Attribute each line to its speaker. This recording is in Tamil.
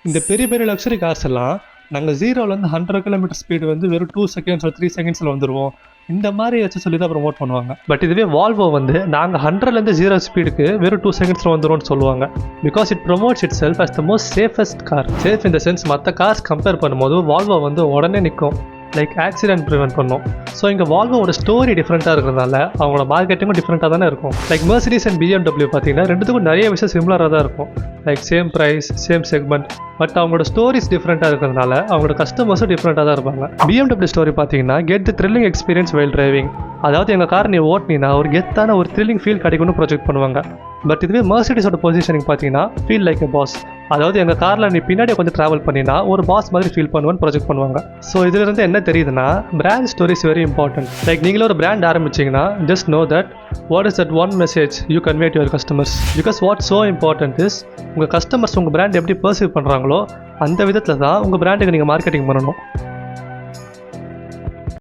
Speaker 1: இந்த பெரிய பெரிய லக்ஸரி கார்ஸ் எல்லாம் நாங்கள் 0லேருந்து 100 கிலோமீட்டர் ஸ்பீடு வந்து வெறும் 2 செகண்ட்ஸ் 3 செகண்ட்ஸில் வந்துடுவோம் இந்த மாதிரி வச்சு சொல்லி தான் ப்ரொமோட் பண்ணுவாங்க. பட் இதுவே வால்வோ வந்து நாங்கள் 100லேருந்து 0 ஸ்பீடுக்கு வெறும் 2 செகண்ட்ஸில் வந்துடும்னு சொல்லுவாங்க. Because it promotes itself as the most safest car. Safe இந்த சென்ஸ் மற்ற கார்ஸ் கம்பேர் பண்ணும்போது வால்வோ வந்து உடனே நிற்கும், லைக் ஆக்சிடென்ட் ப்ரிவென்ட் பண்ணும். ஸோ இங்கே வால்வோட ஸ்டோரி டிஃப்ரெண்ட்டாக இருக்கிறதுனால அவங்களோட மார்க்கெட்டிங்கும் டிஃப்ரெண்ட்டாக தானே இருக்கும். லைக் மெர்சிடிஸ் அண்ட் BMW பார்த்தீங்கன்னா ரெண்டுத்துக்கும் நிறைய விஷயம் சிமிலராக தான் இருக்கும். Like same price, same segment, but அவங்களோட ஸ்டோரிஸ் டிஃப்ரெண்ட்டாக இருக்கிறதுனால அவங்களோட கஸ்டமர்ஸும் டிஃப்ரெண்ட்டாக தான் இருப்பாங்க. BMW ஸ்டோரி பார்த்தீங்கன்னா get the thrilling experience while driving. அதாவது எங்கள் கார் நீ ஓட்டினா ஒரு கெத்தான ஒரு த்ரில்லிங் ஃபீல் கிடைக்கும்னு ப்ரொஜெக்ட் பண்ணுவாங்க. பட் இதுவே மெர்சிடிஸோட பொசிஷனிங் பார்த்தீங்கன்னா ஃபீல் லைக் எ பாஸ். அதாவது எங்கள் காரில் நீ பின்னாடி கொஞ்சம் ட்ராவல் பண்ணினா ஒரு பாஸ் மாதிரி ஃபீல் பண்ணுவேன்னு ப்ரொஜெக்ட் பண்ணுவாங்க. ஸோ இதிலிருந்து என்ன தெரியுதுன்னா brand stories very important. Like நீங்களும் ஒரு பிராண்ட் ஆரம்பிச்சிங்கன்னா just know that what is that one message you convey to your customers. Because what so important is உங்கள் கஸ்டமர்ஸ் உங்கள் பிராண்ட் எப்படி பர்சீவ் பண்ணுறாங்களோ அந்த விதத்தில் தான் உங்கள் பிராண்டுக்கு நீங்கள் மார்க்கெட்டிங் பண்ணணும்.